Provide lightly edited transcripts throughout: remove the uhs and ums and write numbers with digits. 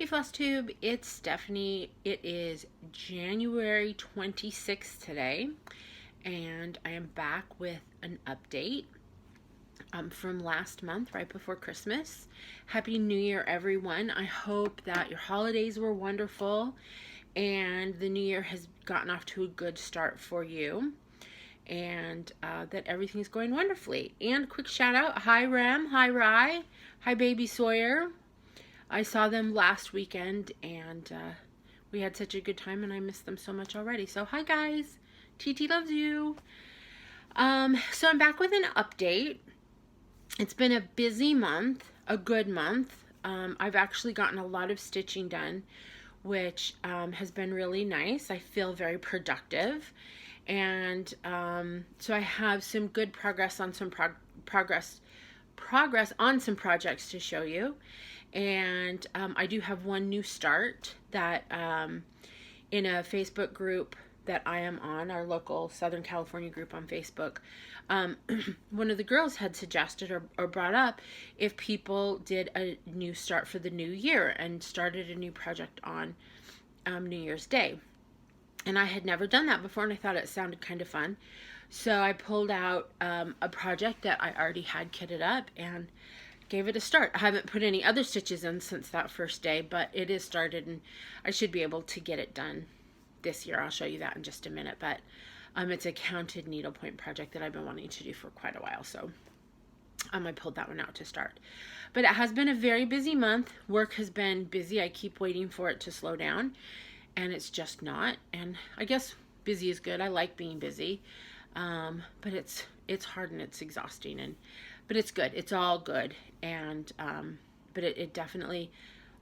Hey Flosstube, it's Stephanie. It is January 26th today, and I am back with an update from last month, right before Christmas. Happy New Year, everyone. I hope that your holidays were wonderful and the new year has gotten off to a good start for you, and that everything's going wonderfully. And quick shout out, hi Rem, hi Rye, hi Baby Sawyer. I saw them last weekend and we had such a good time and I missed them so much already. So hi guys, TT loves you. So I'm back with an update. It's been a busy month, a good month. I've actually gotten a lot of stitching done, which has been really nice. I feel very productive. And so I have some good progress on some progress on some projects to show you. And I do have one new start that in a Facebook group that I am on, our local Southern California group on Facebook, one of the girls had suggested or brought up if people did a new start for the new year and started a new project on New Year's Day. And I had never done that before, and I thought it sounded kind of fun. So I pulled out a project that I already had kitted up and gave it a start. I haven't put any other stitches in since that first day, but it is started and I should be able to get it done this year. I'll show you that in just a minute, but it's a counted needlepoint project that I've been wanting to do for quite a while, so I pulled that one out to start. But it has been a very busy month. Work has been busy. I keep waiting for it to slow down, and it's just not. And I guess busy is good. I like being busy, but it's hard and it's exhausting, but it's good. It's all good, and but it definitely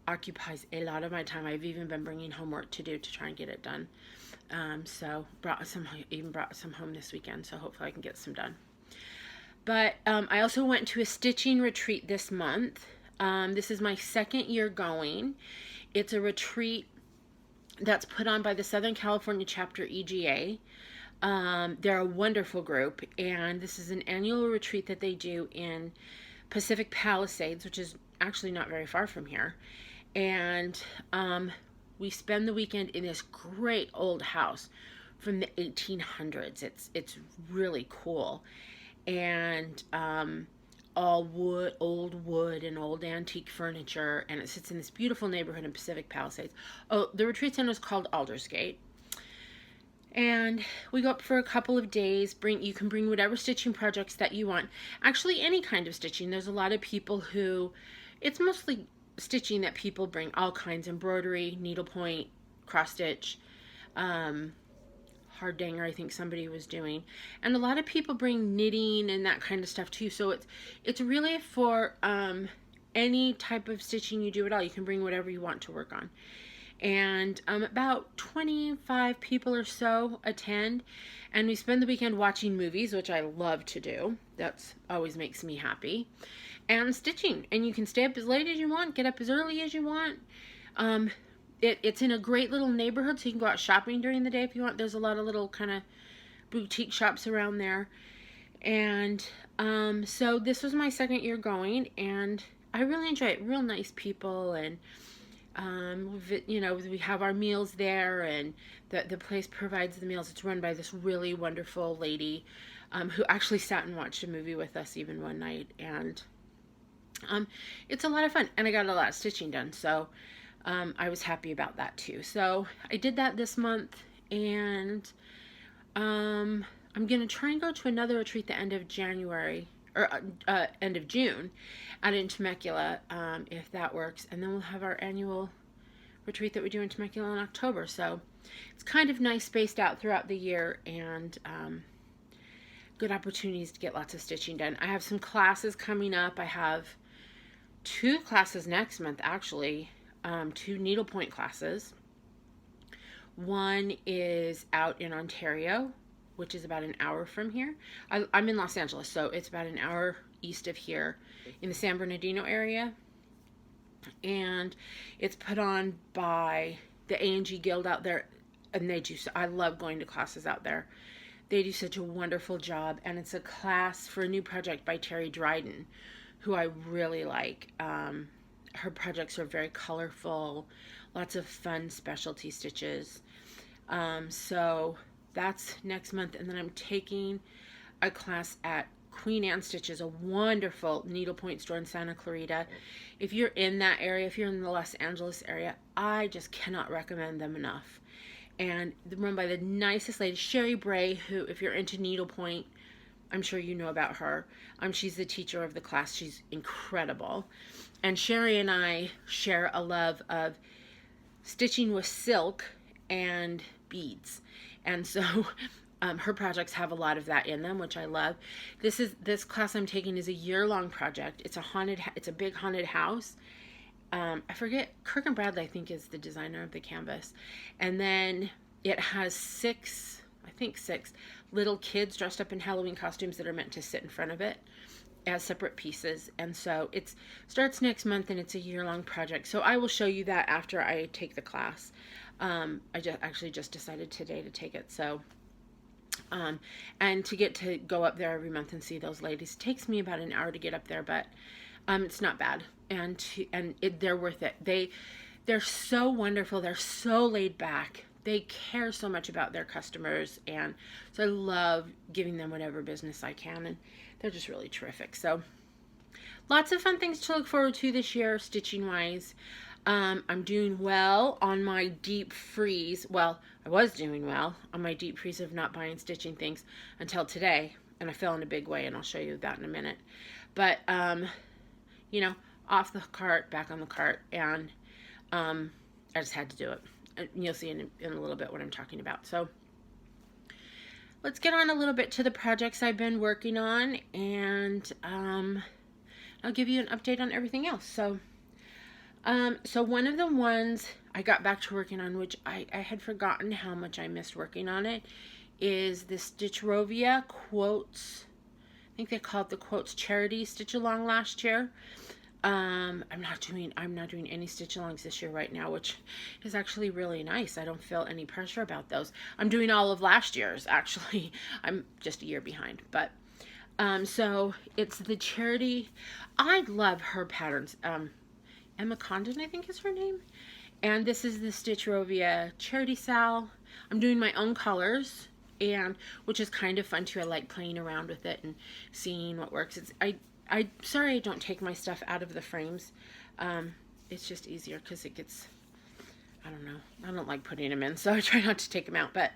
occupies a lot of my time. I've even been bringing homework to do to try and get it done. So brought some home this weekend, so hopefully I can get some done. But I also went to a stitching retreat this month. This is my second year going. It's a retreat that's put on by the Southern California chapter EGA. They're a wonderful group, and this is an annual retreat that they do in Pacific Palisades, which is actually not very far from here. And we spend the weekend in this great old house from the 1800s. It's really cool, and all wood, old wood and old antique furniture, and it sits in this beautiful neighborhood in Pacific Palisades. Oh, the retreat center is called Aldersgate. And we go up for a couple of days. You can bring whatever stitching projects that you want. Actually, any kind of stitching. There's a lot of people who, it's mostly stitching that people bring, all kinds, embroidery, needlepoint, cross stitch, hard danger, I think somebody was doing. And a lot of people bring knitting and that kind of stuff too. So it's really for any type of stitching you do at all. You can bring whatever you want to work on. And about 25 people or so attend, and we spend the weekend watching movies, which I love to do. That's always makes me happy. And stitching, and you can stay up as late as you want, get up as early as you want. It's in a great little neighborhood, so you can go out shopping during the day if you want. There's a lot of little kind of boutique shops around there. And so this was my second year going, and I really enjoy it. Real nice people, and we have our meals there, and the place provides the meals. It's run by this really wonderful lady who actually sat and watched a movie with us even one night, and it's a lot of fun, and I got a lot of stitching done, so I was happy about that too. So I did that this month, and I'm gonna try and go to another retreat the end of January, or end of June, out in Temecula, if that works. And then we'll have our annual retreat that we do in Temecula in October. So it's kind of nice spaced out throughout the year, and good opportunities to get lots of stitching done. I have some classes coming up. I have 2 classes next month, actually, 2 needlepoint classes. One is out in Ontario, which is about an hour from here. I'm in Los Angeles, so it's about an hour east of here in the San Bernardino area. And it's put on by the A&G Guild out there, and I love going to classes out there. They do such a wonderful job, and it's a class for a new project by Terry Dryden, who I really like. her projects are very colorful, lots of fun specialty stitches. So that's next month. And then I'm taking a class at Queen Anne Stitches, a wonderful needlepoint store in Santa Clarita. If you're in that area, if you're in the Los Angeles area, I just cannot recommend them enough. And they're run by the nicest lady, Sherry Bray, who, if you're into needlepoint, I'm sure you know about her. She's the teacher of the class. She's incredible. And Sherry and I share a love of stitching with silk and beads. And so her projects have a lot of that in them, which I love. This class I'm taking is a year-long project. It's a big haunted house. I forget, Kirk and Bradley, I think, is the designer of the canvas. And then it has six little kids dressed up in Halloween costumes that are meant to sit in front of it as separate pieces. And so it starts next month, and it's a year-long project. So I will show you that after I take the class. I just decided today to take it. So, and to get to go up there every month and see those ladies, it takes me about an hour to get up there, but it's not bad. They're worth it. They're so wonderful. They're so laid back. They care so much about their customers, and so I love giving them whatever business I can, and they're just really terrific. So lots of fun things to look forward to this year, stitching wise. I'm doing well on my deep freeze. Well, I was doing well on my deep freeze of not buying stitching things until today, and I fell in a big way, and I'll show you that in a minute. But off the cart, back on the cart, and I just had to do it. You'll see in a little bit what I'm talking about. So let's get on a little bit to the projects I've been working on, and I'll give you an update on everything else. So one of the ones I got back to working on, which I had forgotten how much I missed working on it, is the Stitchrovia Quotes. I think they called it the Quotes Charity Stitch Along last year. I'm not doing any stitch alongs this year right now, which is actually really nice. I don't feel any pressure about those. I'm doing all of last year's, actually. I'm just a year behind, but so it's the charity. I love her patterns. Emma Condon, I think is her name. And this is the Stitchrovia Charity Sal. I'm doing my own colors, and which is kind of fun too. I like playing around with it and seeing what works. I'm sorry I don't take my stuff out of the frames. It's just easier because it gets, I don't know, I don't like putting them in, so I try not to take them out. But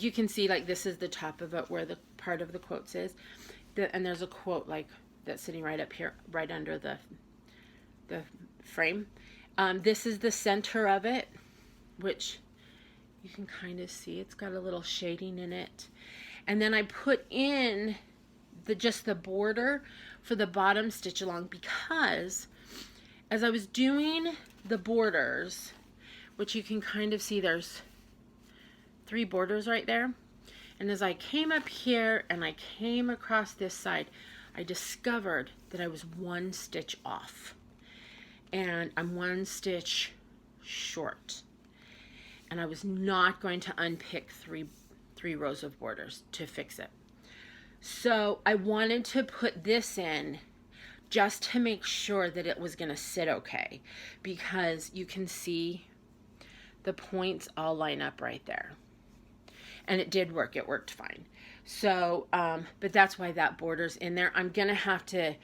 you can see, like, this is the top of it where the part of the quotes is. And there's a quote like that's sitting right up here, right under the frame. This is the center of it, which you can kind of see. It's got a little shading in it. And then I put in just the border for the bottom stitch along, because as I was doing the borders, which you can kind of see, there's 3 borders right there, and as I came up here and I came across this side, I discovered that I was 1 stitch off, and I'm 1 stitch short, and I was not going to unpick three rows of borders to fix it. So I wanted to put this in just to make sure that it was going to sit okay, because you can see the points all line up right there. And it did work. It worked fine. So, but that's why that border's in there. I'm going to have to,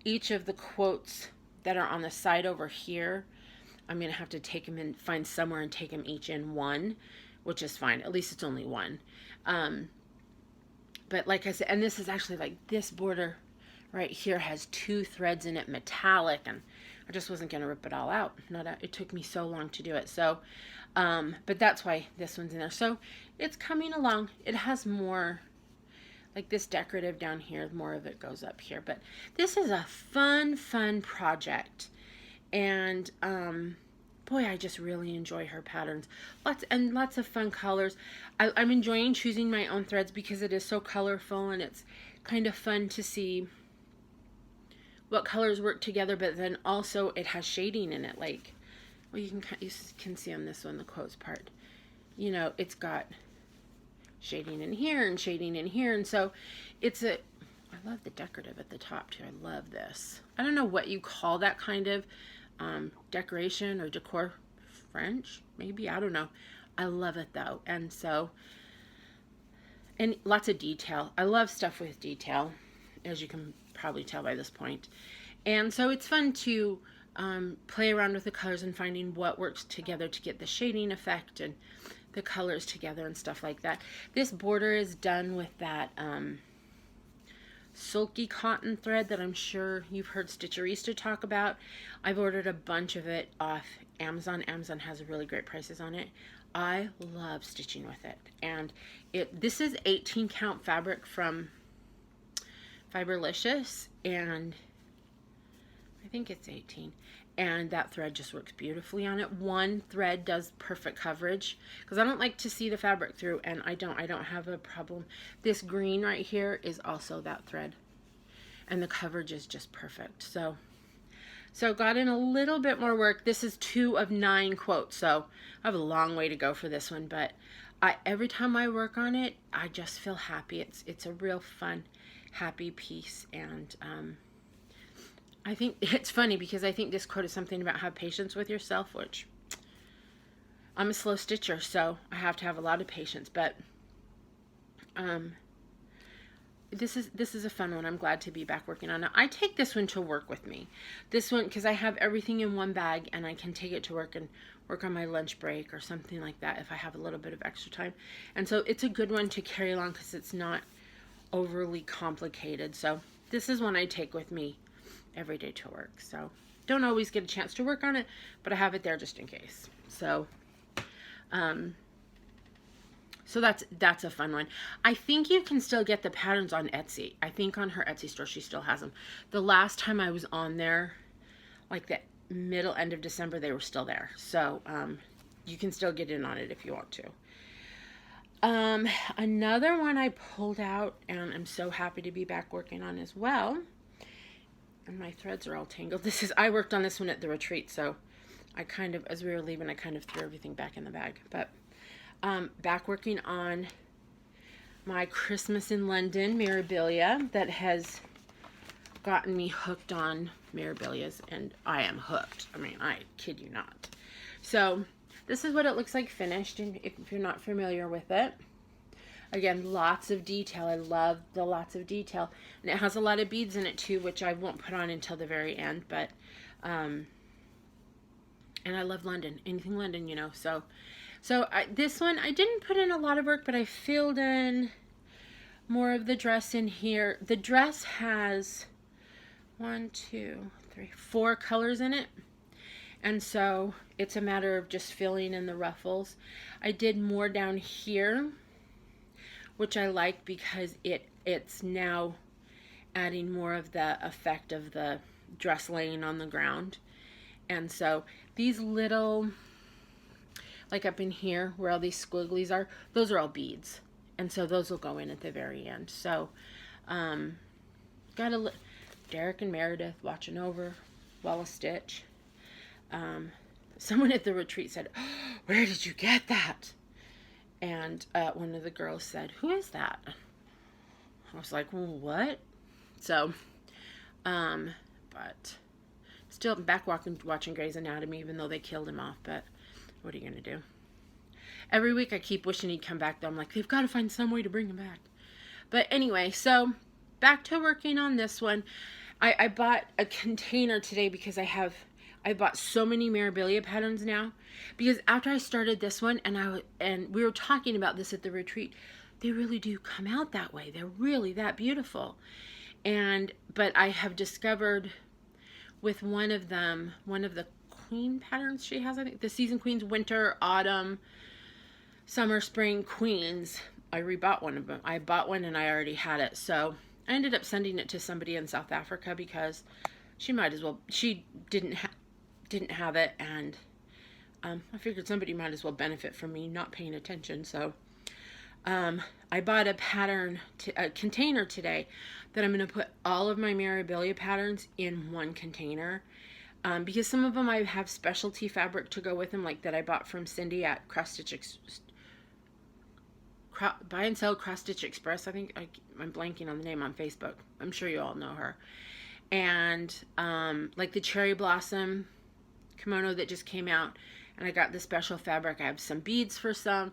each of the quotes that are on the side over here, I'm going to have to take them and find somewhere and take them each in 1, which is fine. At least it's only 1. But like I said, and this is actually, like, this border right here has 2 threads in it, metallic, and I just wasn't going to rip it all out. It took me so long to do it. So, but that's why this one's in there. So it's coming along. It has more, like this decorative down here, more of it goes up here. But this is a fun project. And, boy, I just really enjoy her patterns. Lots of fun colors. I'm enjoying choosing my own threads because it is so colorful, and it's kind of fun to see what colors work together, but then also it has shading in it. Like, well, you can see on this one, the quotes part, it's got shading in here and shading in here. And so I love the decorative at the top too. I love this. I don't know what you call that kind of decoration or decor French, maybe, I don't know. I love it though. And so, and lots of detail. I love stuff with detail, as you can probably tell by this point. And so it's fun to play around with the colors and finding what works together to get the shading effect and the colors together and stuff like that. This border is done with that sulky cotton thread that I'm sure you've heard Stitcherista talk about. I've ordered a bunch of it off Amazon. Amazon has really great prices on it. I love stitching with it. And this is 18 count fabric from Fiberlicious, and I think it's 18. And that thread just works beautifully on it. One thread does perfect coverage because I don't like to see the fabric through, and I don't have a problem. This green right here is also that thread, and the coverage is just perfect. So got in a little bit more work. This is 2 of 9 quotes, so I have a long way to go for this one, but every time I work on it, I just feel happy. It's a real fun, happy piece. And I think it's funny because I think this quote is something about have patience with yourself, which I'm a slow stitcher, so I have to have a lot of patience. But this is a fun one. I'm glad to be back working on it. I take this one to work with me. This one, because I have everything in one bag and I can take it to work and work on my lunch break or something like that if I have a little bit of extra time. And so it's a good one to carry along because it's not overly complicated. So this is one I take with me every day to work. So don't always get a chance to work on it, but I have it there just in case. So so that's a fun one. I think you can still get the patterns on Etsy. I think on her Etsy store she still has them. The last time I was on there, like the end of December, they were still there. So you can still get in on it if you want to. Another one I pulled out and I'm so happy to be back working on as well. And my threads are all tangled. I worked on this one at the retreat, so I kind of, as we were leaving, I kind of threw everything back in the bag. But back working on my Christmas in London Mirabilia that has gotten me hooked on Mirabilias, and I am hooked. I mean, I kid you not. So this is what it looks like finished, and if you're not familiar with it, again, lots of detail. I love the lots of detail. And it has a lot of beads in it too, which I won't put on until the very end. But, and I love London. Anything London, you know. So this one, I didn't put in a lot of work, but I filled in more of the dress in here. The dress has 4 colors in it. And so it's a matter of just filling in the ruffles. I did more down here, which I like because it's now adding more of the effect of the dress laying on the ground. And so these little, like up in here where all these squigglies are, those are all beads. And so those will go in at the very end. So got Derek and Meredith watching over while I stitch. Someone at the retreat said, "Oh, where did you get that?" And one of the girls said, "Who is that?" I was like, well, what? So, but still back watching Grey's Anatomy, even though they killed him off. But what are you going to do? Every week I keep wishing he'd come back, though. I'm like, they've got to find some way to bring him back. But anyway, so back to working on this one. I bought a container today because I bought so many Mirabilia patterns now, because after I started this one and we were talking about this at the retreat, they really do come out that way. They're really that beautiful. But I have discovered with one of the queen patterns she has, I think the season queens, winter, autumn, summer, spring queens, I rebought one of them. I bought one and I already had it. So I ended up sending it to somebody in South Africa because she didn't have it, and I figured somebody might as well benefit from me not paying attention. So I bought a container today that I'm going to put all of my Mirabilia patterns in one container, because some of them I have specialty fabric to go with them, like that I bought from Cindy at Buy and Sell Cross Stitch Express. I think I'm blanking on the name on Facebook. I'm sure you all know her. And like the cherry blossom kimono that just came out, and I got the special fabric. I have some beads for some.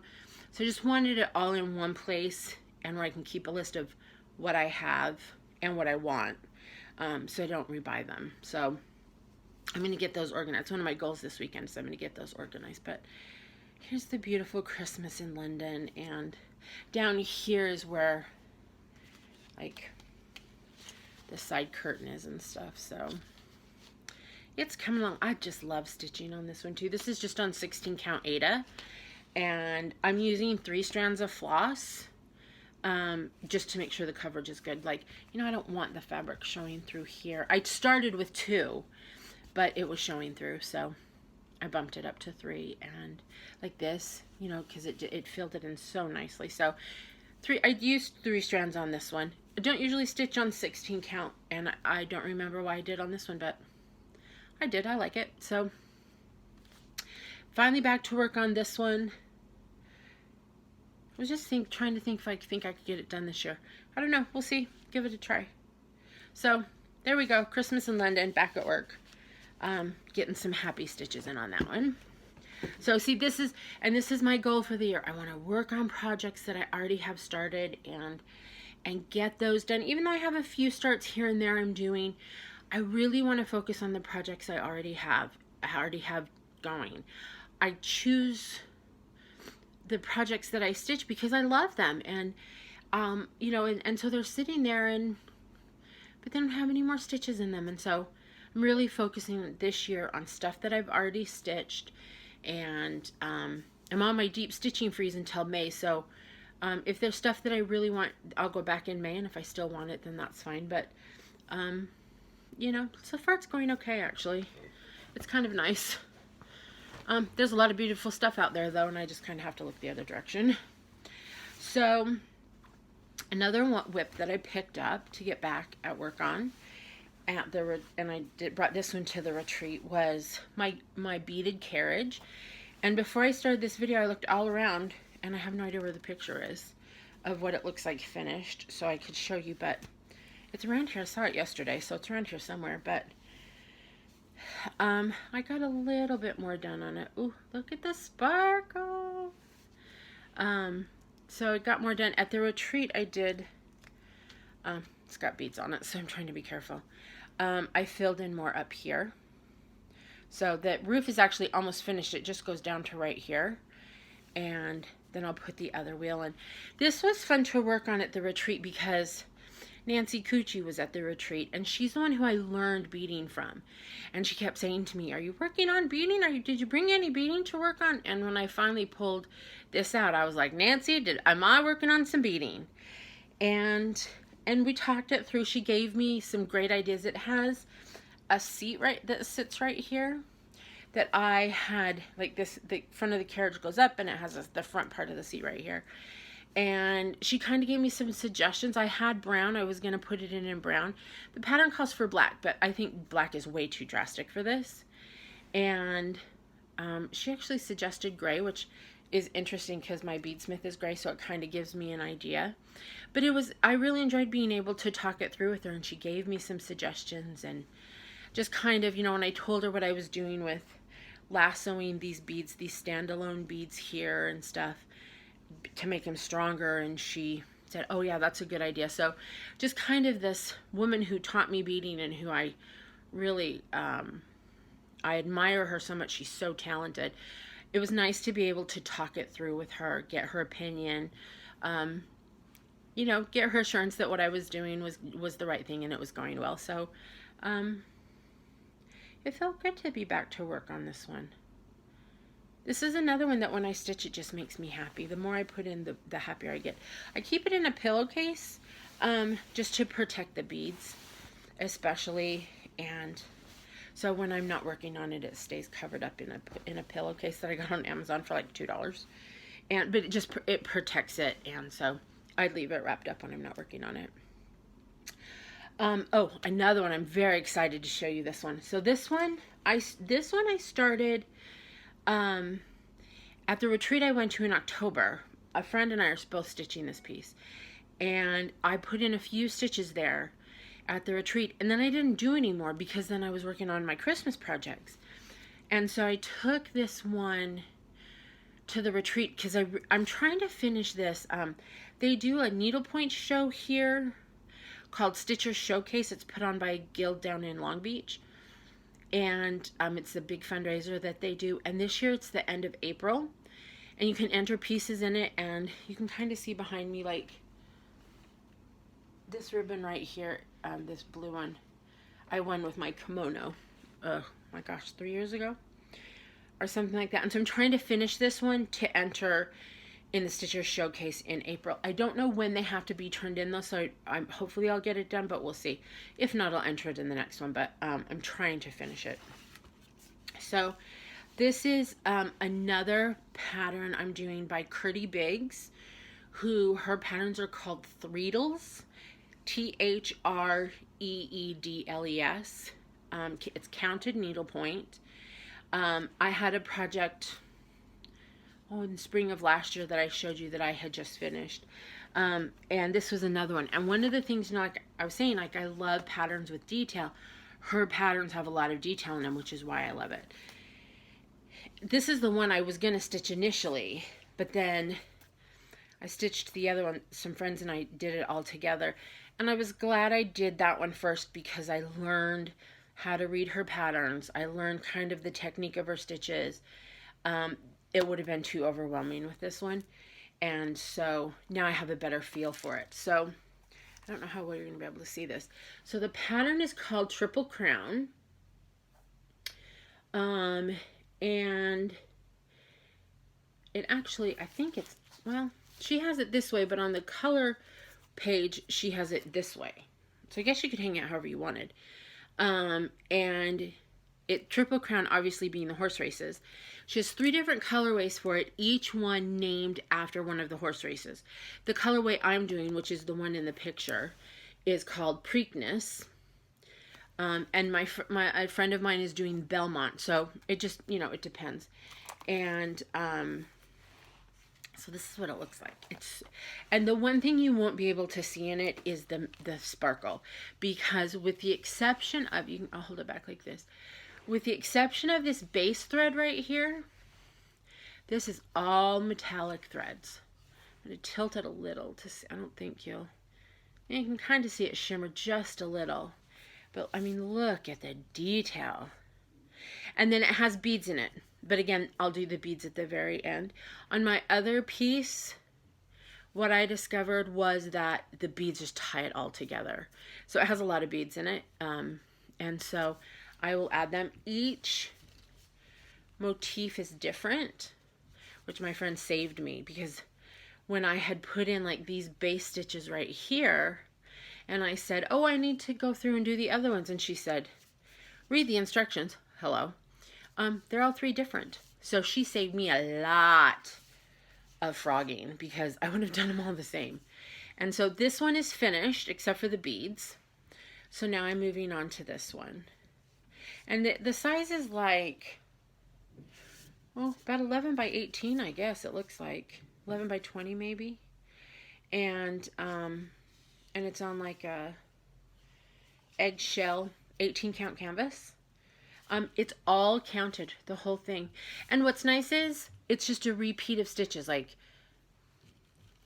So I just wanted it all in one place, and where I can keep a list of what I have and what I want, so I don't rebuy them. So I'm going to get those organized. It's one of my goals this weekend, so I'm going to get those organized. But here's the beautiful Christmas in London, and down here is where, like, the side curtain is and stuff. So it's coming along. I just love stitching on this one too. This is just on 16 count Aida, and I'm using 3 strands of floss, just to make sure the coverage is good. Like, you know, I don't want the fabric showing through here. I started with 2, but it was showing through, so I bumped it up to 3, and like this, you know, because it filled it in so nicely. So I used 3 strands on this one. I don't usually stitch on 16 count, and I don't remember why I did on this one, but I did. I like it. So finally back to work on this one. I was just trying to think if I could get it done this year. I don't know. We'll see. Give it a try. So there we go. Christmas in London, back at work. Getting some happy stitches in on that one. So see, this is my goal for the year. I want to work on projects that I already have started and get those done. Even though I have a few starts here and there I'm doing, I really want to focus on the projects I already have going. I choose the projects that I stitch because I love them, and you know, and so they're sitting there, but they don't have any more stitches in them, and so I'm really focusing this year on stuff that I've already stitched, and I'm on my deep stitching freeze until May. So if there's stuff that I really want, I'll go back in May, and if I still want it, then that's fine. But you know, so far it's going okay, actually. It's kind of nice. There's a lot of beautiful stuff out there, though, and I just kind of have to look the other direction. So another whip that I picked up to get back at work on, brought this one to the retreat, was my beaded carriage. And before I started this video, I looked all around, and I have no idea where the picture is of what it looks like finished, so I could show you, but it's around here. I saw it yesterday, so it's around here somewhere. But I got a little bit more done on it. Ooh, look at the sparkle. So I got more done at the retreat. I did, it's got beads on it, so I'm trying to be careful. I filled in more up here. So the roof is actually almost finished. It just goes down to right here, and then I'll put the other wheel in. This was fun to work on at the retreat because Nancy Cucci was at the retreat, and she's the one who I learned beading from. And she kept saying to me, "Are you working on beading? Did you bring any beading to work on?" And when I finally pulled this out, I was like, "Nancy, am I working on some beading?" And we talked it through. She gave me some great ideas. It has a seat that sits right here that I had, like this, the front of the carriage goes up, and it has the front part of the seat right here. And she kind of gave me some suggestions. I had brown. I was going to put it in brown. The pattern calls for black, but I think black is way too drastic for this. And she actually suggested gray, which is interesting because my beadsmith is gray, so it kind of gives me an idea. But I really enjoyed being able to talk it through with her, and she gave me some suggestions, and just kind of, you know, when I told her what I was doing with lassoing these beads, these standalone beads here and stuff, to make them stronger, and she said, "Oh yeah, that's a good idea." So just kind of this woman who taught me beading, and who I really I admire her so much. She's so talented. It was nice to be able to talk it through with her, get her opinion, you know, get her assurance that what I was doing was the right thing and it was going well. So it felt good to be back to work on this one. This is another one that when I stitch, it just makes me happy. The more I put in, the happier I get. I keep it in a pillowcase, just to protect the beads, especially. And so when I'm not working on it, it stays covered up in a pillowcase that I got on Amazon for like $2. But it protects it, and so I leave it wrapped up when I'm not working on it. Oh, another one. I'm very excited to show you this one. So this one I started at the retreat I went to in October. A friend and I are both stitching this piece, and I put in a few stitches there at the retreat, and then I didn't do any more because then I was working on my Christmas projects. And so I took this one to the retreat because I'm trying to finish this. They do a needlepoint show here called Stitcher's Showcase. It's put on by a guild down in Long Beach. And it's a big fundraiser that they do. And this year it's the end of April. And you can enter pieces in it. And you can kind of see behind me, like, this ribbon right here, this blue one, I won with my kimono. Oh my gosh, 3 years ago? Or something like that. And so I'm trying to finish this one to enter in the Stitcher Showcase in April. I don't know when they have to be turned in though, so hopefully I'll get it done, but we'll see. If not, I'll enter it in the next one, but I'm trying to finish it. So this is another pattern I'm doing by Curdy Biggs, who her patterns are called Threedles, Threedles. It's counted needlepoint. I had a project in spring of last year that I showed you that I had just finished. And this was another one. And one of the things, like I was saying, like I love patterns with detail. Her patterns have a lot of detail in them, which is why I love it. This is the one I was going to stitch initially, but then I stitched the other one. Some friends and I did it all together. And I was glad I did that one first because I learned how to read her patterns. I learned kind of the technique of her stitches. It would have been too overwhelming with this one. And so now I have a better feel for it. So I don't know how well you're going to be able to see this. So the pattern is called Triple Crown. And it actually, I think it's, well, she has it this way, but on the color page, she has it this way. So I guess you could hang it however you wanted. And it Triple Crown obviously being the horse races. She has 3 different colorways for it, each one named after one of the horse races. The colorway I'm doing, which is the one in the picture, is called Preakness. And a friend of mine is doing Belmont. So it just, it depends. And so this is what it looks like. And the one thing you won't be able to see in it is the sparkle, because with the exception of, I'll hold it back like this. With the exception of this base thread right here, this is all metallic threads. I'm going to tilt it a little to see. I don't think you can kind of see it shimmer just a little. But I mean, look at the detail. And then it has beads in it. But again, I'll do the beads at the very end. On my other piece, what I discovered was that the beads just tie it all together. So it has a lot of beads in it. And so I will add them. Each motif is different, which my friend saved me, because when I had put in like these base stitches right here, and I said, oh, I need to go through and do the other ones. And she said, read the instructions. Hello. They're all 3 different. So she saved me a lot of frogging because I would have done them all the same. And so this one is finished except for the beads. So now I'm moving on to this one. And the size is like, well, about 11 by 18, I guess it looks like. 11 by 20 maybe. And it's on like a eggshell 18 count canvas. It's all counted, the whole thing. And what's nice is it's just a repeat of stitches. Like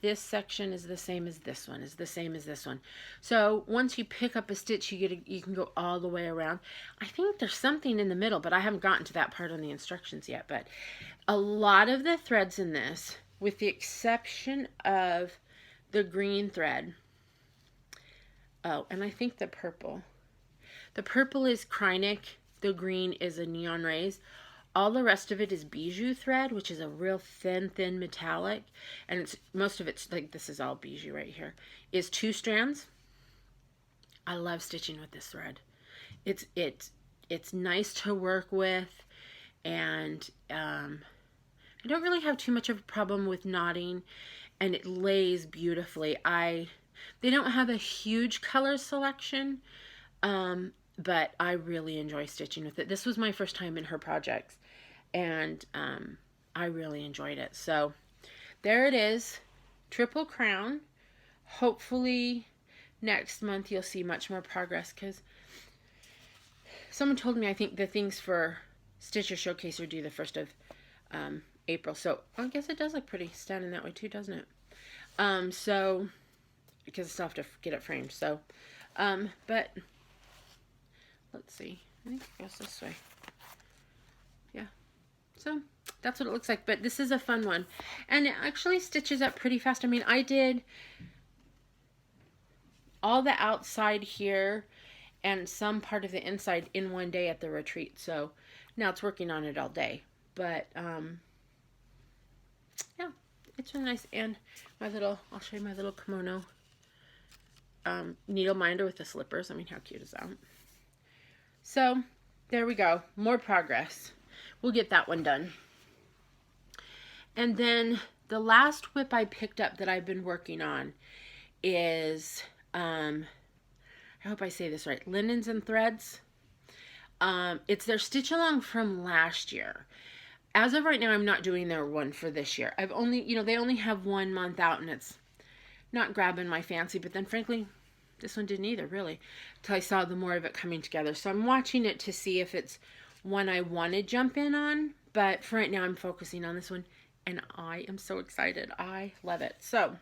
this section is the same as this one, is the same as this one. So once you pick up a stitch, you can go all the way around. I think there's something in the middle, but I haven't gotten to that part on the instructions yet. But a lot of the threads in this, with the exception of the green thread, oh, and I think the purple. The purple is Krynic. The green is a Neon Rays. All the rest of it is bijou thread, which is a real thin metallic. And most of it's like, this is all bijou right here, is 2 strands. I love stitching with this thread. It's nice to work with, and I don't really have too much of a problem with knotting, and it lays beautifully. They don't have a huge color selection, but I really enjoy stitching with it. This was my first time in her projects, and I really enjoyed it. So there it is, Triple Crown. Hopefully next month you'll see much more progress, because someone told me, I think the things for Stitcher Showcase are due the 1st of April. So I guess it does look pretty standing that way too, doesn't it? So, because it's tough to get it framed. So, but let's see. I think it goes this way. Yeah. So that's what it looks like. But this is a fun one. And it actually stitches up pretty fast. I mean, I did all the outside here and some part of the inside in one day at the retreat. So now it's working on it all day. But yeah, it's really nice. And my little, I'll show you my little kimono needle minder with the slippers. I mean, how cute is that? So there we go. More progress. We'll get that one done. And then the last whip I picked up that I've been working on is, I hope I say this right, Linens and Threads. It's their stitch along from last year. As of right now, I'm not doing their one for this year. I've only, they only have 1 month out, and it's not grabbing my fancy. But then, frankly, this one didn't either, really, until I saw the more of it coming together. So I'm watching it to see if it's one I want to jump in on. But for right now, I'm focusing on this one, and I am so excited. I love it. So,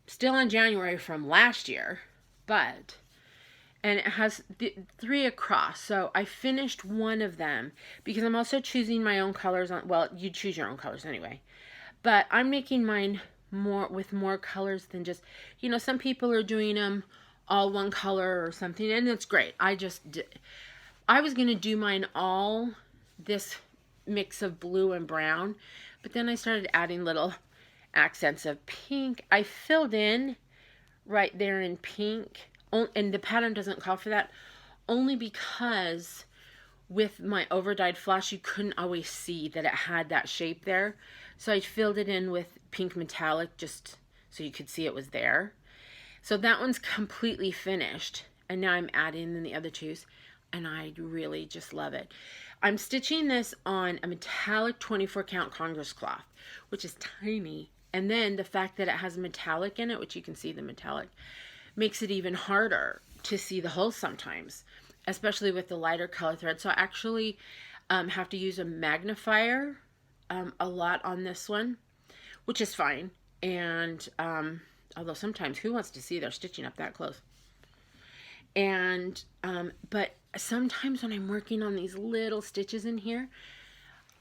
still in January from last year, but, and it has 3 across. So I finished one of them because I'm also choosing my own colors on, well, you choose your own colors anyway, but I'm making mine with more colors than just, some people are doing them all one color or something, and it's great. I was going to do mine all this mix of blue and brown, but then I started adding little accents of pink. I filled in right there in pink, and the pattern doesn't call for that, only because with my overdyed floss, you couldn't always see that it had that shape there. So I filled it in with pink metallic just so you could see it was there. So that one's completely finished. And now I'm adding in the other twos, and I really just love it. I'm stitching this on a metallic 24 count Congress cloth, which is tiny. And then the fact that it has metallic in it, which you can see the metallic, makes it even harder to see the holes sometimes, especially with the lighter color thread. So I actually have to use a magnifier a lot on this one, which is fine. And although sometimes who wants to see their stitching up that close? And but sometimes when I'm working on these little stitches in here,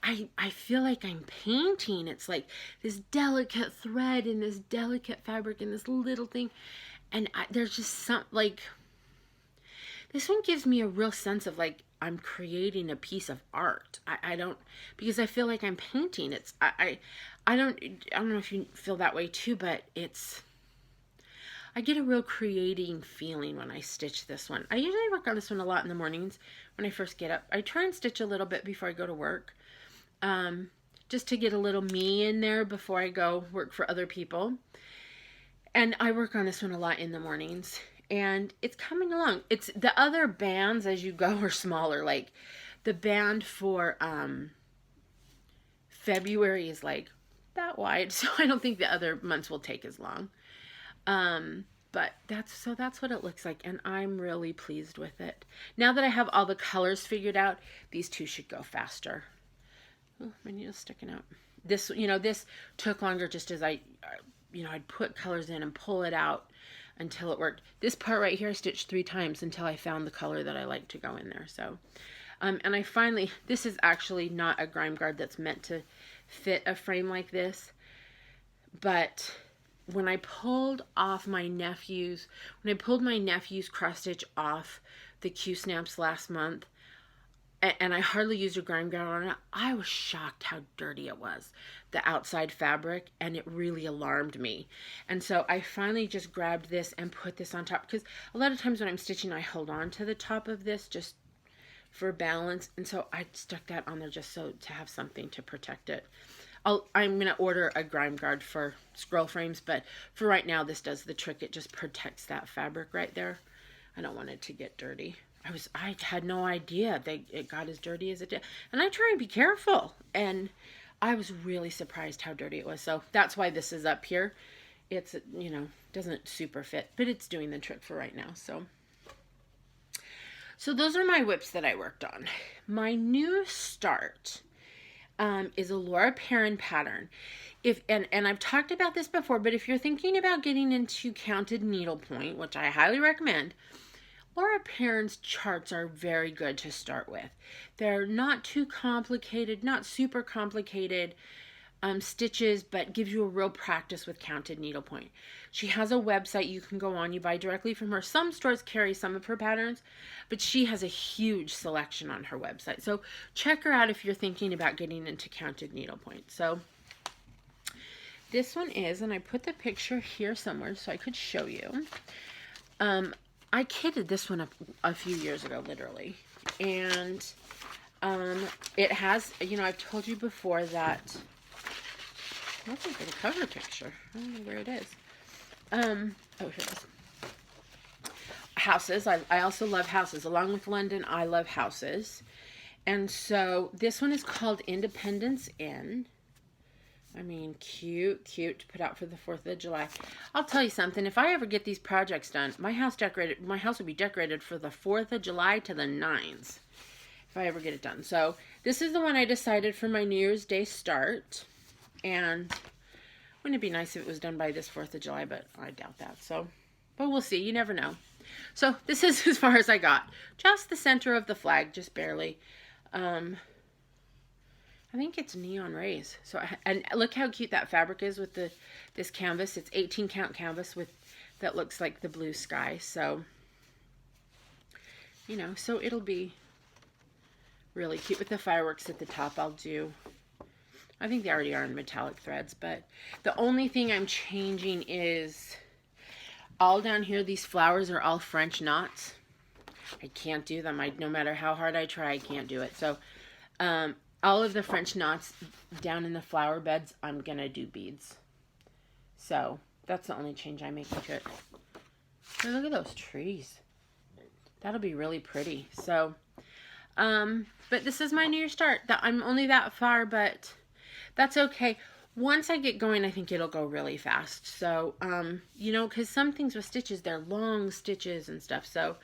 I feel like I'm painting. It's like this delicate thread and this delicate fabric and this little thing. And there's just some, like, this one gives me a real sense of like I'm creating a piece of art. I don't, because I feel like I'm painting. I don't know if you feel that way too, but I get a real creating feeling when I stitch this one. I usually work on this one a lot in the mornings when I first get up. I try and stitch a little bit before I go to work, just to get a little me in there before I go work for other people. And I work on this one a lot in the mornings, and it's coming along. It's the other bands as you go are smaller. Like the band for February is like that wide, so I don't think the other months will take as long. But that's what it looks like, and I'm really pleased with it. Now that I have all the colors figured out, these two should go faster. Oh, my needle's sticking out. This, this took longer just as I'd put colors in and pull it out until it worked. This part right here I stitched 3 times until I found the color that I like to go in there. So, and I finally, this is actually not a grime guard that's meant to fit a frame like this, but when I pulled my nephew's cross stitch off the Q-snaps last month, and I hardly used a grime guard on it, I was shocked how dirty it was, the outside fabric, and it really alarmed me. And so I finally just grabbed this and put this on top, because a lot of times when I'm stitching, I hold on to the top of this just for balance, and so I stuck that on there just so to have something to protect it. I'm going to order a grime guard for scroll frames, but for right now, this does the trick. It just protects that fabric right there. I don't want it to get dirty. I had no idea it got as dirty as it did. And I try and be careful. And I was really surprised how dirty it was. So that's why this is up here. It's, doesn't super fit, but it's doing the trick for right now. So So those are my whips that I worked on. My new start is a Laura Perrin pattern. And I've talked about this before, but if you're thinking about getting into counted needlepoint, which I highly recommend, Laura Perrin's charts are very good to start with. They're not too complicated, not super complicated stitches, but gives you a real practice with counted needlepoint. She has a website you can go on. You buy directly from her. Some stores carry some of her patterns, but she has a huge selection on her website. So check her out if you're thinking about getting into counted needlepoint. So this one is, and I put the picture here somewhere so I could show you. I kitted this one up a few years ago, literally. And it has, I've told you before that, I'm looking for the cover picture. I don't know where it is. Oh, here it is. Houses. I also love houses. Along with London, I love houses. And so this one is called Independence Inn. I mean, cute to put out for the 4th of July. I'll tell you something. If I ever get these projects done, my house will be decorated for the 4th of July to the 9s. If I ever get it done. So this is the one I decided for my New Year's Day start. And wouldn't it be nice if it was done by this 4th of July, but I doubt that. So, but we'll see. You never know. So this is as far as I got. Just the center of the flag, just barely. I think it's neon rays. So, and look how cute that fabric is with this canvas. It's 18 count canvas that looks like the blue sky. So, so it'll be really cute with the fireworks at the top. I think they already are in metallic threads, but the only thing I'm changing is all down here, these flowers are all French knots. I can't do them. No matter how hard I try, I can't do it. So, all of the French knots down in the flower beds, I'm going to do beads. So, that's the only change I'm making to it. Oh, look at those trees. That'll be really pretty. So, but this is my New Year's start. I'm only that far, but that's okay. Once I get going, I think it'll go really fast. So, because some things with stitches, they're long stitches and stuff. So,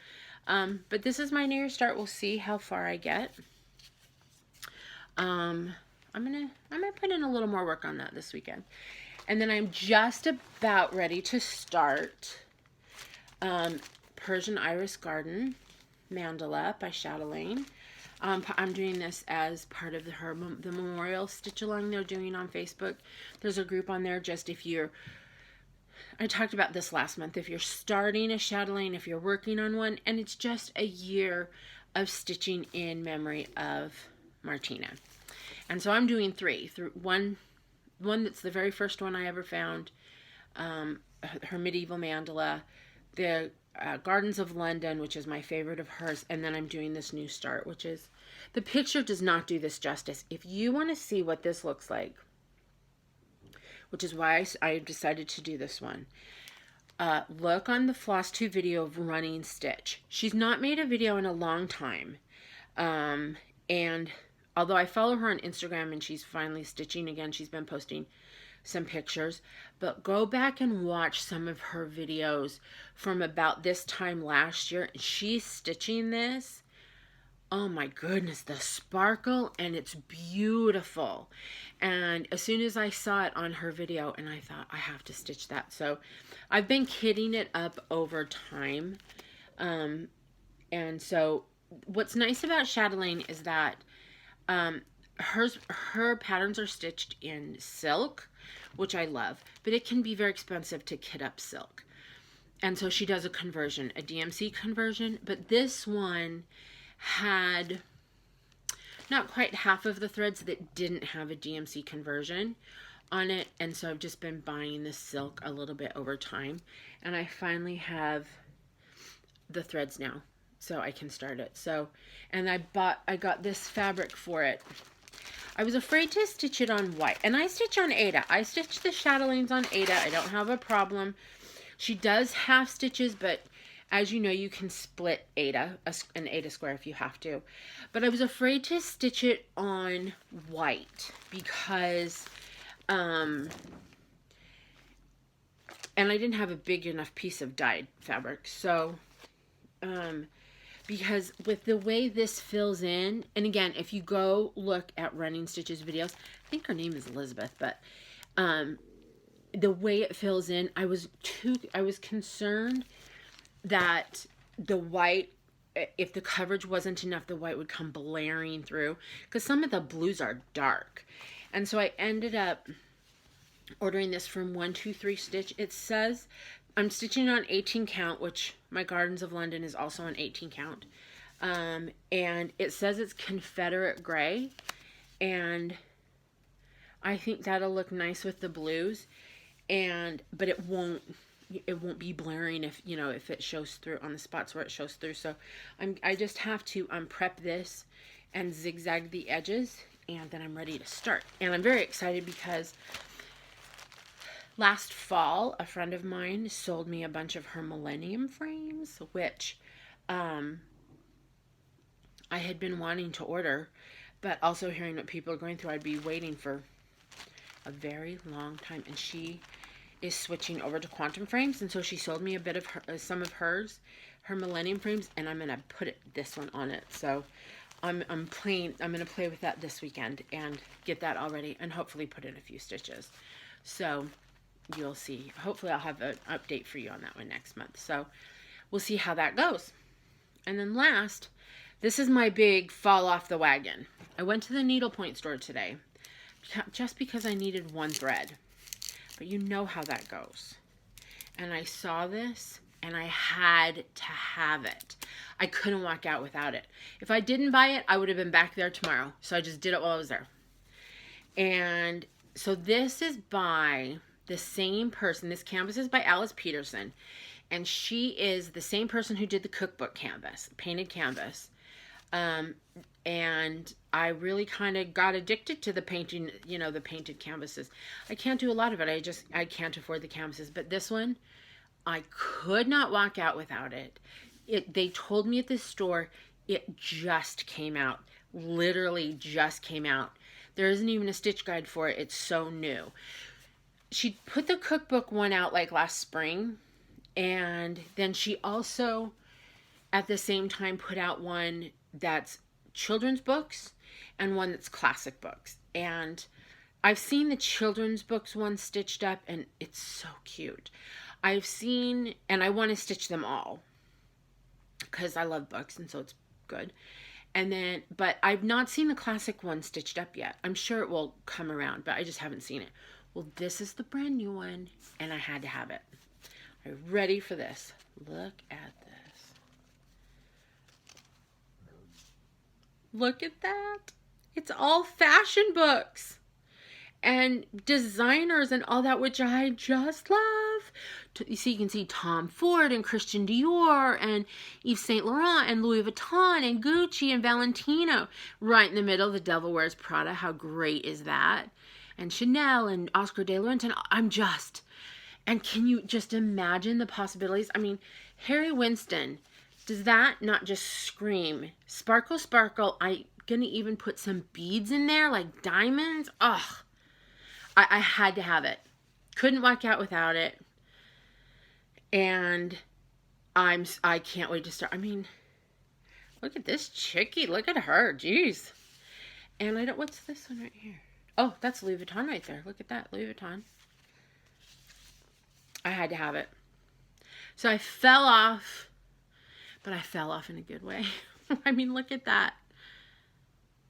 but this is my New Year's start. We'll see how far I get. I'm gonna put in a little more work on that this weekend. And then I'm just about ready to start Persian Iris Garden Mandala by Chatelaine. I'm doing this as part of the memorial stitch along they're doing on Facebook. There's a group on there just I talked about this last month, if you're starting a Chatelaine, if you're working on one, and it's just a year of stitching in memory of Martina. And so I'm doing 3. One that's the very first one I ever found, her medieval mandala, the Gardens of London, which is my favorite of hers, and then I'm doing this new start, which is, the picture does not do this justice. If you want to see what this looks like, which is why I decided to do this one, look on the Flosstube video of running stitch. She's not made a video in a long time, and although I follow her on Instagram and she's finally stitching again, she's been posting some pictures, but go back and watch some of her videos from about this time last year. She's stitching this. Oh my goodness, the sparkle, and it's beautiful. And as soon as I saw it on her video, and I thought, I have to stitch that. So I've been kitting it up over time. And so what's nice about Chatelaine is that her patterns are stitched in silk, which I love, but it can be very expensive to kit up silk. And so she does a conversion, a DMC conversion, but this one had not quite half of the threads that didn't have a DMC conversion on it. And so I've just been buying the silk a little bit over time, and I finally have the threads now, so I can start it. So, and I got this fabric for it. I was afraid to stitch it on white, and I stitch on Aida. I stitch the Chatelaines on Aida. I don't have a problem. She does half stitches, but as you know, you can split an Aida square if you have to. But I was afraid to stitch it on white because, and I didn't have a big enough piece of dyed fabric. So because with the way this fills in, and again, if you go look at Running Stitches videos, I think her name is Elizabeth, but the way it fills in, I was concerned that the white, if the coverage wasn't enough, the white would come blaring through, because some of the blues are dark. And so I ended up ordering this from 123 Stitch. It says I'm stitching on 18 count, which my Gardens of London is also on 18 count. And it says it's Confederate gray, and I think that'll look nice with the blues. But it won't be blaring if, you know, if it shows through on the spots where it shows through. So I just have to prep this and zigzag the edges, and then I'm ready to start. And I'm very excited because last fall, a friend of mine sold me a bunch of her Millennium frames, which I had been wanting to order, but also hearing what people are going through, I'd be waiting for a very long time. And she is switching over to quantum frames, and so she sold me a bit of some of her Millennium frames, and I'm gonna put this one on it. So I'm gonna play with that this weekend and get that all ready, and hopefully put in a few stitches. So you'll see. Hopefully I'll have an update for you on that one next month. So we'll see how that goes. And then last, this is my big fall off the wagon. I went to the needlepoint store today just because I needed one thread. But you know how that goes. And I saw this and I had to have it. I couldn't walk out without it. If I didn't buy it, I would have been back there tomorrow. So I just did it while I was there. And so this is by the same person. This canvas is by Alice Peterson. And she is the same person who did the cookbook canvas, painted canvas. And I really kind of got addicted to the painting, you know, the painted canvases. I can't do a lot of it. I can't afford the canvases. But this one, I could not walk out without it. They told me at the store, it just came out. Literally just came out. There isn't even a stitch guide for it. It's so new. She put the cookbook one out like last spring. And then she also, at the same time, put out one that's children's books and one that's classic books. And I've seen the children's books one stitched up, and it's so cute. I've seen, and I want to stitch them all because I love books, and so it's good. And then, but I've not seen the classic one stitched up yet. I'm sure it will come around, but I just haven't seen it. Well, this is the brand new one, and I had to have it. I'm ready for this. Look at this. Look at that. It's all fashion books and designers and all that, which I just love. You see, you can see Tom Ford and Christian Dior and Yves Saint Laurent and Louis Vuitton and Gucci and Valentino. Right in the middle, The Devil Wears Prada. How great is that? And Chanel and Oscar de la Renta. And can you just imagine the possibilities? I mean, Harry Winston, does that not just scream? Sparkle, sparkle. I'm going to even put some beads in there, like diamonds. Ugh. I had to have it. Couldn't walk out without it. And I can't wait to start. I mean, look at this chickie. Look at her. Jeez. And what's this one right here? Oh, that's Louis Vuitton right there. Look at that. Louis Vuitton. I had to have it. So I fell off, but I fell off in a good way. I mean, look at that.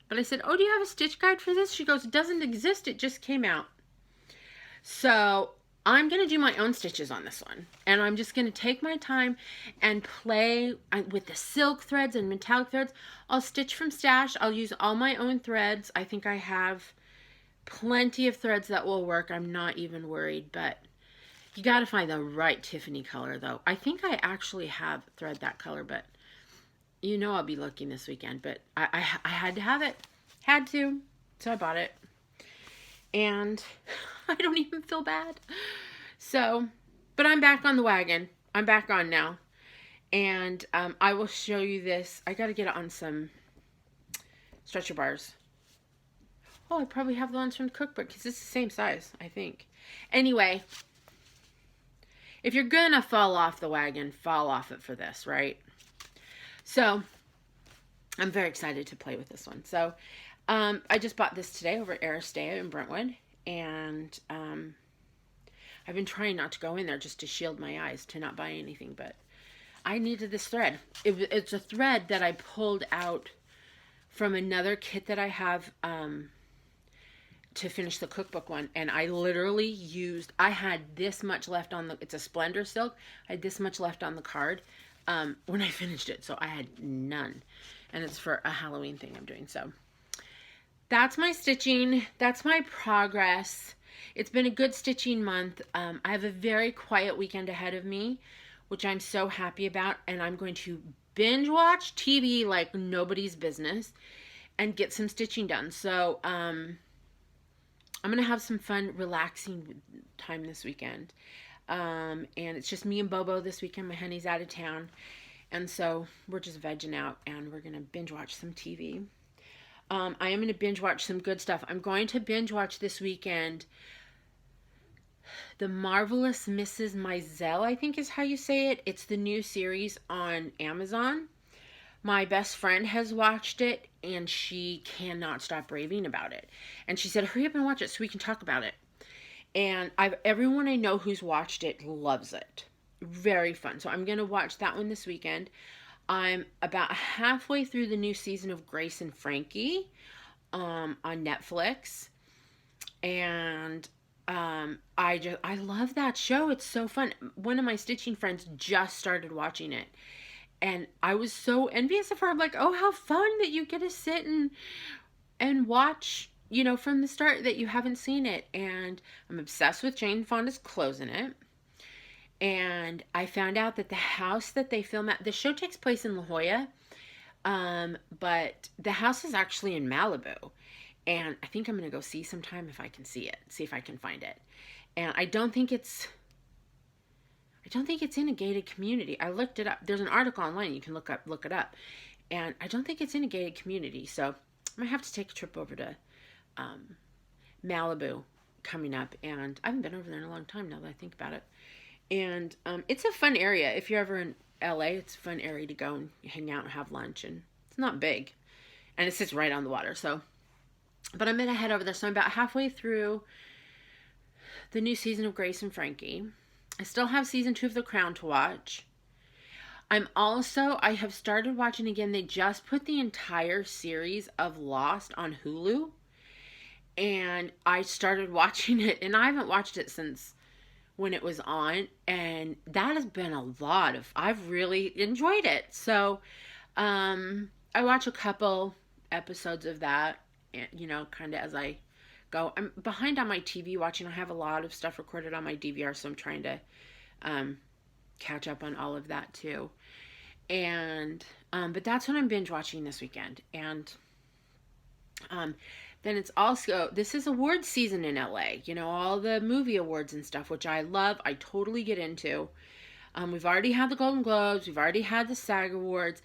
But I said, oh, do you have a stitch guide for this? She goes, it doesn't exist. It just came out. So I'm going to do my own stitches on this one. And I'm just going to take my time and play with the silk threads and metallic threads. I'll stitch from stash. I'll use all my own threads. I think I have plenty of threads that will work. I'm not even worried, but you got to find the right Tiffany color, though. I think I actually have thread that color, but you know I'll be looking this weekend. But I had to have it. Had to. So I bought it. And I don't even feel bad. So, but I'm back on the wagon. I'm back on now. And I will show you this. I got to get it on some stretcher bars. Oh, I probably have the ones from the cookbook because it's the same size, I think. Anyway, if you're going to fall off the wagon, fall off it for this, right? So I'm very excited to play with this one. So I just bought this today over at Aristea in Brentwood, and I've been trying not to go in there just to shield my eyes to not buy anything, but I needed this thread. It's a thread that I pulled out from another kit that I have to finish the cookbook one, and I literally used, I had this much left on the, it's a Splendor silk, I had this much left on the card when I finished it, so I had none, and it's for a Halloween thing I'm doing. So that's my stitching, that's my progress. It's been a good stitching month. I have a very quiet weekend ahead of me, which I'm so happy about, and I'm going to binge watch TV like nobody's business and get some stitching done. So I'm going to have some fun, relaxing time this weekend. And it's just me and Bobo this weekend. My honey's out of town. And so we're just vegging out, and we're going to binge watch some TV. I am going to binge watch some good stuff. I'm going to binge watch this weekend The Marvelous Mrs. Maisel, I think is how you say it. It's the new series on Amazon. My best friend has watched it, and she cannot stop raving about it. And she said, hurry up and watch it so we can talk about it. And everyone I know who's watched it loves it. Very fun. So I'm going to watch that one this weekend. I'm about halfway through the new season of Grace and Frankie on Netflix. And I love that show. It's so fun. One of my stitching friends just started watching it, and I was so envious of her. I'm like, oh, how fun that you get to sit and watch, you know, from the start, that you haven't seen it. And I'm obsessed with Jane Fonda's clothes in it. And I found out that the house that they film at, the show takes place in La Jolla, but the house is actually in Malibu. And I think I'm going to go see sometime if I can see it, see if I can find it. And I don't think it's in a gated community. I looked it up. There's an article online you can look it up. And I don't think it's in a gated community. So I might have to take a trip over to Malibu coming up. And I haven't been over there in a long time now that I think about it. And it's a fun area. If you're ever in LA, it's a fun area to go and hang out and have lunch. And it's not big. And it sits right on the water. So, but I'm going to head over there. So I'm about halfway through the new season of Grace and Frankie. I still have season 2 of The Crown to watch. I have started watching again. They just put the entire series of Lost on Hulu. And I started watching it. And I haven't watched it since when it was on. And that has been a lot of... I've really enjoyed it. So I watch a couple episodes of that, you know, kind of as I go. I'm behind on my TV watching. I have a lot of stuff recorded on my DVR, so I'm trying to catch up on all of that too. And but that's what I'm binge watching this weekend. And then it's also, this is award season in LA, you know, all the movie awards and stuff, which I love. I totally get into. We've already had the Golden Globes, we've already had the SAG Awards.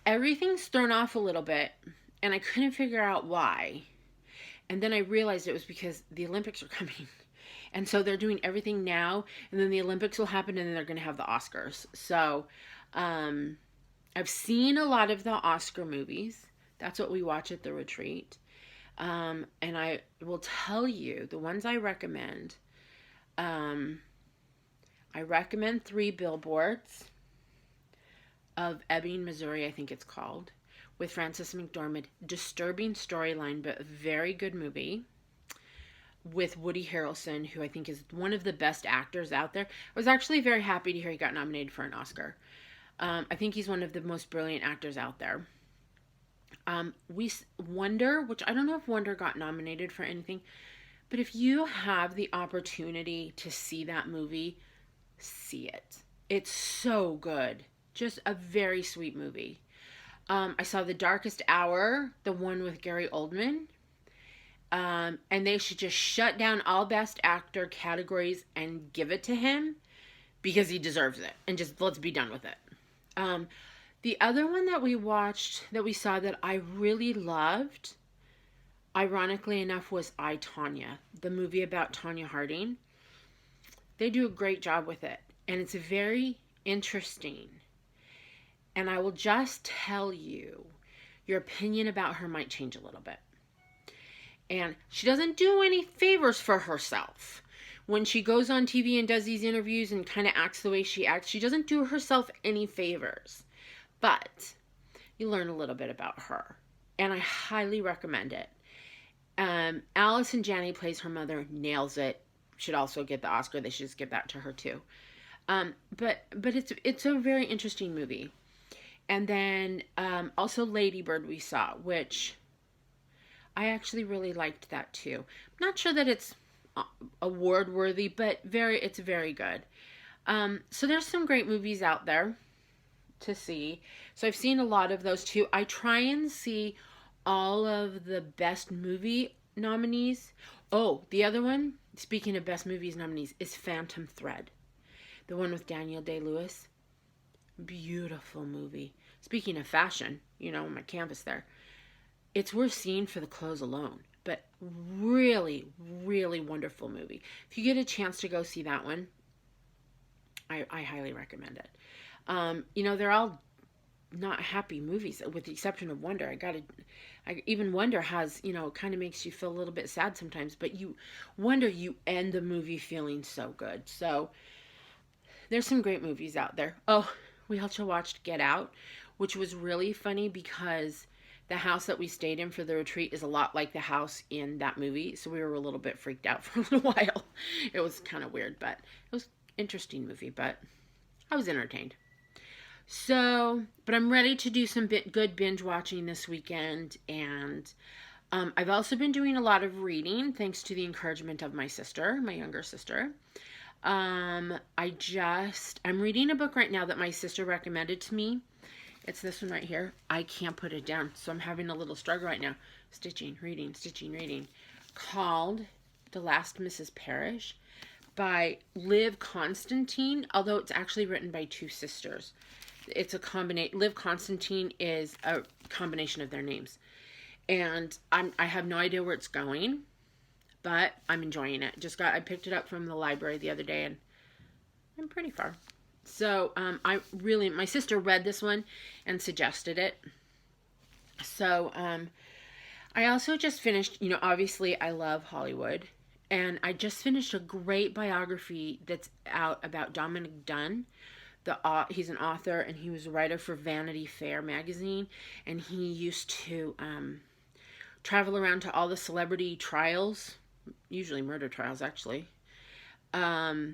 Everything's thrown off a little bit, and I couldn't figure out why. And then I realized it was because the Olympics are coming. And so they're doing everything now, and then the Olympics will happen, and then they're going to have the Oscars. So I've seen a lot of the Oscar movies. That's what we watch at the retreat. And I will tell you, the ones I recommend, I recommend 3 Billboards of Ebbing, Missouri, I think it's called, with Frances McDormand. Disturbing storyline, but a very good movie, with Woody Harrelson, who I think is one of the best actors out there. I was actually very happy to hear he got nominated for an Oscar. I think he's one of the most brilliant actors out there. Wonder, which I don't know if Wonder got nominated for anything, but if you have the opportunity to see that movie, see it. It's so good. Just a very sweet movie. I saw The Darkest Hour, the one with Gary Oldman. And they should just shut down all Best Actor categories and give it to him, because he deserves it. And just let's be done with it. The other one that we saw that I really loved, ironically enough, was I, Tonya, the movie about Tonya Harding. They do a great job with it. And it's very interesting. And I will just tell you, your opinion about her might change a little bit. And she doesn't do any favors for herself. When she goes on TV and does these interviews and kind of acts the way she acts, she doesn't do herself any favors. But you learn a little bit about her. And I highly recommend it. Allison Janney plays her mother, nails it. Should also get the Oscar. They should just give that to her too. But it's a very interesting movie. And then also Lady Bird we saw, which I actually really liked that too. I'm not sure that it's award worthy, but it's very good. So there's some great movies out there to see. So I've seen a lot of those too. I try and see all of the best movie nominees. Oh, the other one, speaking of best movies nominees, is Phantom Thread. The one with Daniel Day-Lewis. Beautiful movie. Speaking of fashion, on my canvas there. It's worth seeing for the clothes alone. But really, really wonderful movie. If you get a chance to go see that one, I highly recommend it. They're all not happy movies, with the exception of Wonder. Even Wonder has, kind of makes you feel a little bit sad sometimes, but you end the movie feeling so good. So there's some great movies out there. Oh, we also watched Get Out, which was really funny because the house that we stayed in for the retreat is a lot like the house in that movie. So we were a little bit freaked out for a little while. It was kind of weird, but it was an interesting movie, but I was entertained. So, but I'm ready to do some good binge watching this weekend. And I've also been doing a lot of reading thanks to the encouragement of my sister, my younger sister. I'm reading a book right now that my sister recommended to me. It's this one right here. I can't put it down, so I'm having a little struggle right now. Stitching, reading, called The Last Mrs. Parrish by Liv Constantine, although it's actually written by two sisters. It's a combination. Liv Constantine is a combination of their names. And I have no idea where it's going, but I'm enjoying it. I picked it up from the library the other day, and I'm pretty far. So my sister read this one and suggested it. So I also just finished, obviously I love Hollywood. And I just finished a great biography that's out about Dominic Dunn. He's an author, and he was a writer for Vanity Fair magazine. And he used to travel around to all the celebrity trials, usually murder trials, actually. I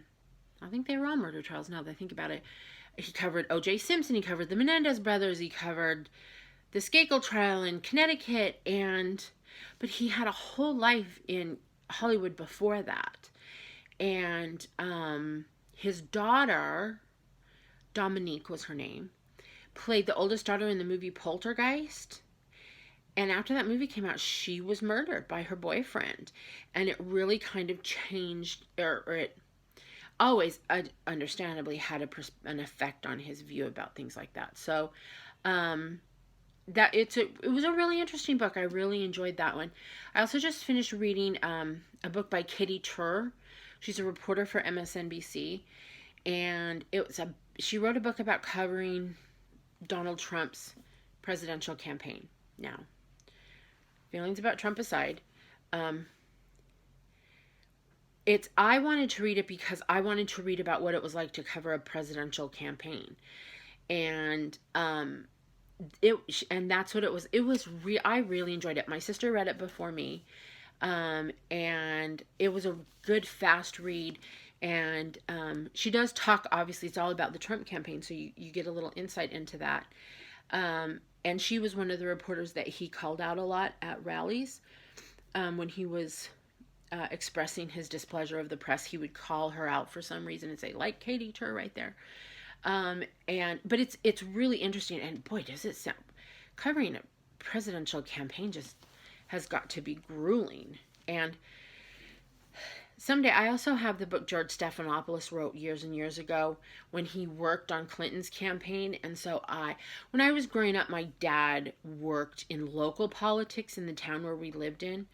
think they were all murder trials now that I think about it. He covered O.J. Simpson. He covered the Menendez brothers. He covered the Skakel trial in Connecticut. But he had a whole life in Hollywood before that. And his daughter, Dominique was her name, played the oldest daughter in the movie Poltergeist. And after that movie came out, she was murdered by her boyfriend. And it really kind of changed, or it always understandably had an effect on his view about things like that. So it was a really interesting book. I really enjoyed that one. I also just finished reading a book by Kitty Tur. She's a reporter for MSNBC, and she wrote a book about covering Donald Trump's presidential campaign. Now, feelings about Trump aside, I wanted to read it because I wanted to read about what it was like to cover a presidential campaign. And that's what it was. I really enjoyed it. My sister read it before me. And it was a good, fast read. And she does talk, obviously, it's all about the Trump campaign, so you get a little insight into that. And she was one of the reporters that he called out a lot at rallies. When he was expressing his displeasure of the press, he would call her out for some reason and say, like Katie Tur right there. But it's really interesting, and boy, does it sound, covering a presidential campaign just has got to be grueling. And someday, I also have the book George Stephanopoulos wrote years and years ago when he worked on Clinton's campaign. And so when I was growing up, my dad worked in local politics in the town where we lived in.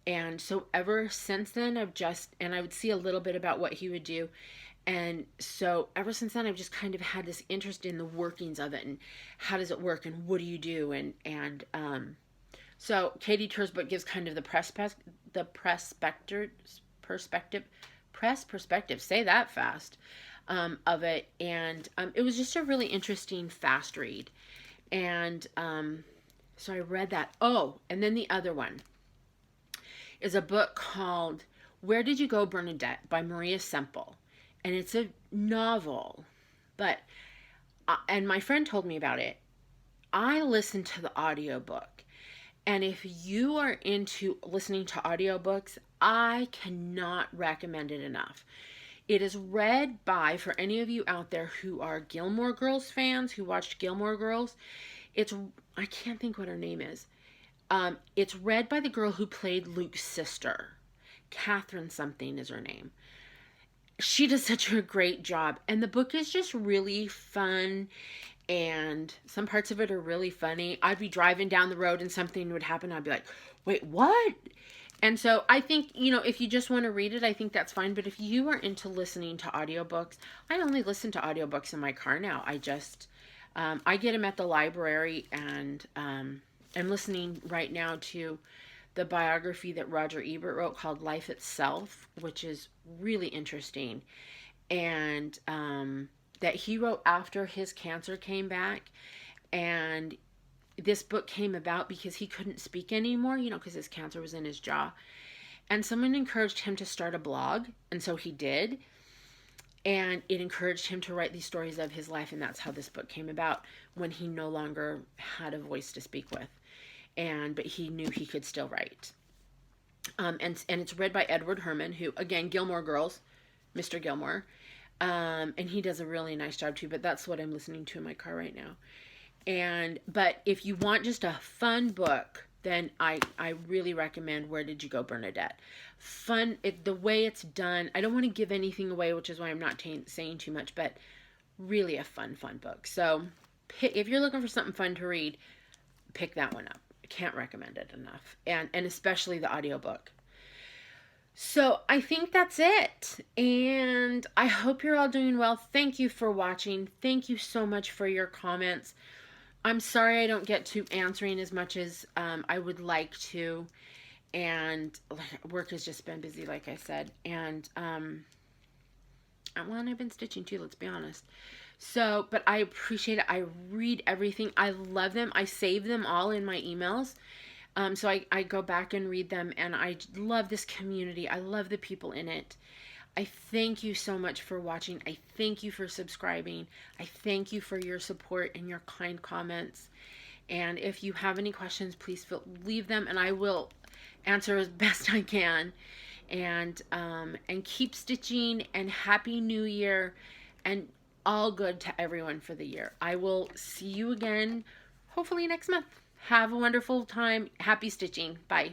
And so ever since then, I would see a little bit about what he would do. And so ever since then, I've just kind of had this interest in the workings of it and how does it work and what do you do? So Katie Tur's book gives kind of the perspective, say that fast, of it. And it was just a really interesting, fast read. And so I read that. Oh, and then the other one is a book called Where Did You Go, Bernadette by Maria Semple. And it's a novel, but, and my friend told me about it. I listened to the audiobook. And if you are into listening to audiobooks, I cannot recommend it enough. It is read by, for any of you out there who are Gilmore Girls fans, who watched Gilmore Girls, I can't think what her name is. It's read by the girl who played Luke's sister. Catherine something is her name. She does such a great job. And the book is just really fun. And some parts of it are really funny. I'd be driving down the road and something would happen. I'd be like, wait, what? And so I think, if you just want to read it, I think that's fine. But if you are into listening to audiobooks, I only listen to audiobooks in my car now. I get them at the library, and I'm listening right now to the biography that Roger Ebert wrote called Life Itself, which is really interesting. And that he wrote after his cancer came back. And this book came about because he couldn't speak anymore, because his cancer was in his jaw. And someone encouraged him to start a blog. And so he did. And it encouraged him to write these stories of his life. And that's how this book came about, when he no longer had a voice to speak with. But he knew he could still write. And it's read by Edward Herman, who, again, Gilmore Girls, Mr. Gilmore. And he does a really nice job too, but that's what I'm listening to in my car right now. But if you want just a fun book, then I really recommend Where Did You Go, Bernadette? Fun, the way it's done. I don't want to give anything away, which is why I'm not saying too much, but really a fun book. So if you're looking for something fun to read, pick that one up. I can't recommend it enough. And especially the audiobook. So I think that's it. And I hope you're all doing well. Thank you for watching. Thank you so much for your comments. I'm sorry I don't get to answering as much as I would like to. And work has just been busy, like I said. And I've been stitching too, let's be honest. So, but I appreciate it. I read everything. I love them. I save them all in my emails. So I go back and read them, and I love this community. I love the people in it. I thank you so much for watching. I thank you for subscribing. I thank you for your support and your kind comments. And if you have any questions, please leave them, and I will answer as best I can. And keep stitching, and Happy New Year, and all good to everyone for the year. I will see you again, hopefully next month. Have a wonderful time. Happy stitching. Bye.